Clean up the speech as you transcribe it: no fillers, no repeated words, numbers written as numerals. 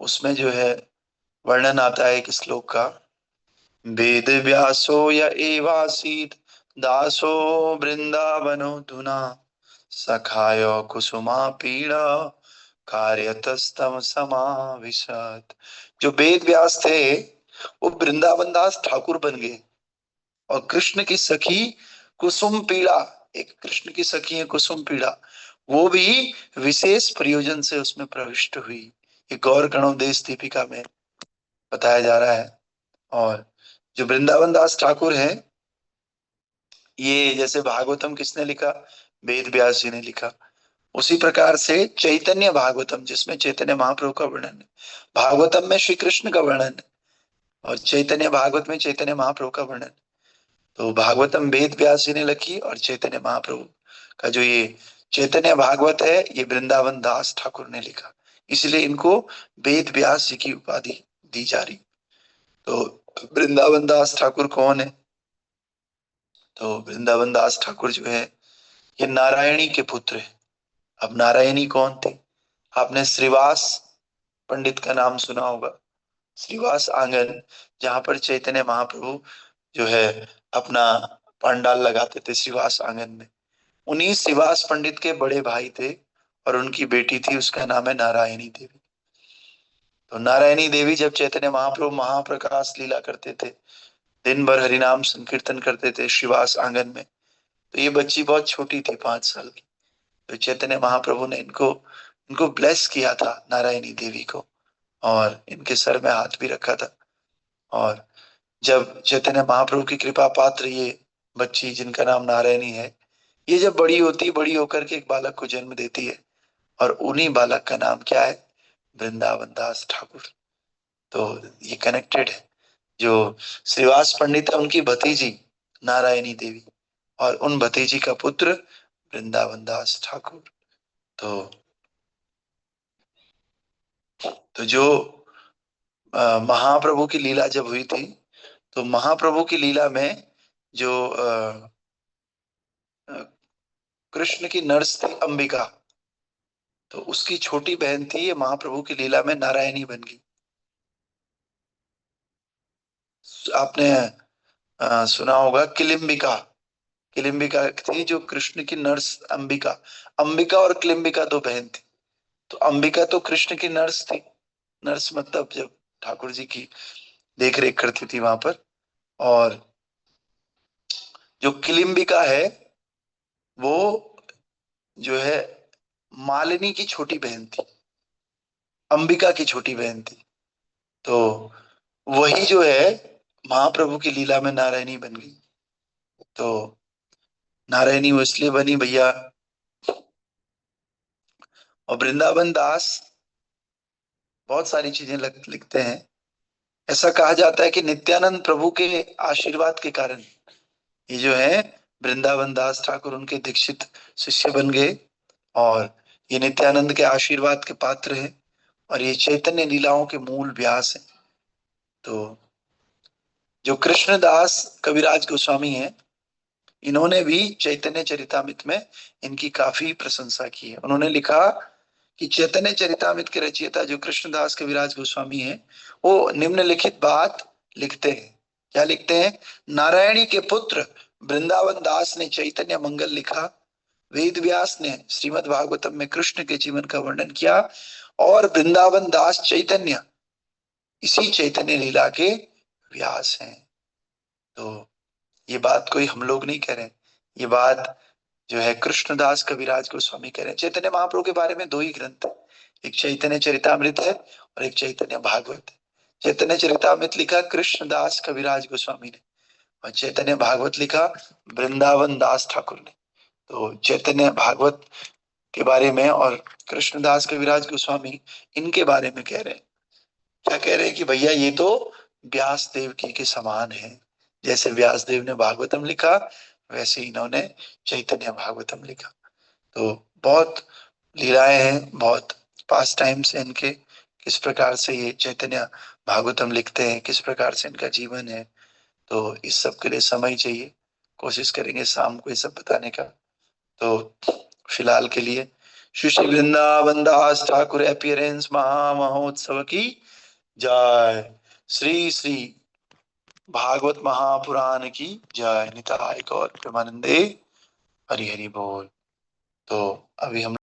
उसमें जो है वर्णन आता है एक श्लोक का। वेद व्यासो य एवासीत दासो वृंदावनो धुना सखाय कुसुमा पीड़ा कार्यतस्तम समाविशत। जो वेद व्यास थे वो वृंदावन दास ठाकुर बन गए, और कृष्ण की सखी कुसुम पीड़ा, एक कृष्ण की सखी है कुसुम पीड़ा, वो भी विशेष प्रयोजन से उसमें प्रविष्ट हुई। ये गौर गणोदेश दीपिका में बताया जा रहा है। और जो वृंदावन दास ठाकुर हैं, ये जैसे भागवतम किसने लिखा? वेद व्यास जी ने लिखा। उसी प्रकार से चैतन्य भागवतम, जिसमें चैतन्य महाप्रभु का वर्णन है, भागवतम में श्री कृष्ण का वर्णन है, और चैतन्य भागवत में चैतन्य महाप्रभु का वर्णन। तो भागवतम वेद व्यास जी ने लिखी, और चैतन्य महाप्रभु का जो ये चैतन्य भागवत है, ये वृंदावन दास ठाकुर ने लिखा। इसलिए इनको वेद व्यास जी की उपाधि दी जा रही। तो वृंदावन दास ठाकुर कौन है? तो वृंदावन दास ठाकुर जो है, ये नारायणी के पुत्र है। अब नारायणी कौन थे? आपने श्रीवास पंडित का नाम सुना होगा। श्रीवास आंगन, जहां पर चैतन्य महाप्रभु जो है अपना पंडाल लगाते थे श्रीवास आंगन में, उन्हीं श्रीवास पंडित के बड़े भाई थे, और उनकी बेटी थी, उसका नाम है नारायणी देवी। तो नारायणी देवी जब चैतन्य महाप्रभु महाप्रकाश लीला करते थे, दिन भर हरिनाम संकीर्तन करते थे श्रीवास आंगन में, तो ये बच्ची बहुत छोटी थी, 5 साल की। तो चैतन्य महाप्रभु ने इनको इनको ब्लेस किया था, नारायणी देवी को, और इनके सर में हाथ भी रखा था। और जब चैतन्य महाप्रभु की कृपा पात्र ये बच्ची, जिनका नाम नारायणी है, ये जब बड़ी होती, बड़ी होकर के एक बालक को जन्म देती है, और उन्हीं बालक का नाम क्या है? वृंदावन दास ठाकुर। तो ये कनेक्टेड है। जो श्रीवास पंडित है, उनकी भतीजी नारायणी देवी, और उन भतीजी का पुत्र वृंदावन दास ठाकुर। तो जो महाप्रभु की लीला जब हुई थी, तो महाप्रभु की लीला में जो अ, कृष्ण की नर्स थी अंबिका, तो उसकी छोटी बहन थी, ये महाप्रभु की लीला में नारायणी बन गई। आपने सुना होगा किलिम्बिका। किलिम्बिका थी जो कृष्ण की नर्स अंबिका। अंबिका और किलिम्बिका दो बहन थी। तो अंबिका तो कृष्ण की नर्स थी, नर्स मतलब जब ठाकुर जी की देख रेख करती थी वहां पर। और जो किलिम्बिका है, वो जो है मालिनी की छोटी बहन थी, अंबिका की छोटी बहन थी। तो वही जो है महाप्रभु की लीला में नारायणी बन गई। तो नारायणी वो इसलिए बनी भैया। और वृंदावन दास बहुत सारी चीजें लिखते हैं। ऐसा कहा जाता है कि नित्यानंद प्रभु के आशीर्वाद के कारण ये जो है वृंदावन दास ठाकुर उनके दीक्षित शिष्य बन गए, और ये नित्यानंद के आशीर्वाद के पात्र हैं, और ये चैतन्य लीलाओं के मूल व्यास हैं। तो जो कृष्णदास कविराज गोस्वामी हैं, इन्होंने भी चैतन्य चरितामृत में इनकी काफी प्रशंसा की है। उन्होंने लिखा कि चैतन्य चरितामृत के रचयिता जो कृष्णदास कविराज गोस्वामी हैं, वो निम्नलिखित बात लिखते हैं। क्या लिखते हैं? नारायणी के पुत्र वृंदावन दास ने चैतन्य मंगल लिखा, वेद व्यास ने श्रीमद् भागवतम में कृष्ण के जीवन का वर्णन किया, और वृंदावन दास चैतन्य इसी चैतन्य लीला के व्यास हैं। तो ये बात कोई हम लोग नहीं कह रहे, ये बात जो है कृष्णदास कविराज गोस्वामी कह रहे हैं। चैतन्य महाप्रभु के बारे में दो ही ग्रंथ है, एक चैतन्य चरितामृत है और एक चैतन्य भागवत है। चैतन्य चरितामृत लिखा कृष्णदास कविराज गोस्वामी ने, और चैतन्य भागवत लिखा वृंदावन दास ठाकुर ने। तो चैतन्य भागवत के बारे में और कृष्णदास कविराज गोस्वामी इनके बारे में कह रहे हैं। क्या कह रहे हैं? कि भैया ये तो व्यास देव की के समान है। जैसे व्यास देव ने भागवतम लिखा, वैसे इन्होंने चैतन्य भागवतम लिखा। तो बहुत लीलाएं हैं, बहुत पास टाइम्स हैं इनके। किस प्रकार से ये चैतन्य भागवतम लिखते हैं, किस प्रकार से इनका जीवन है, तो इस सब के लिए समय चाहिए। कोशिश करेंगे शाम को ये सब बताने का। तो फिलहाल के लिए श्री श्री वृंदावन दास ठाकुर अपीयरेंस महा महोत्सव की जय। श्री श्री भागवत महापुराण की जय। निताय गौर प्रेमानंदे। हरि हरि बोल। तो अभी हम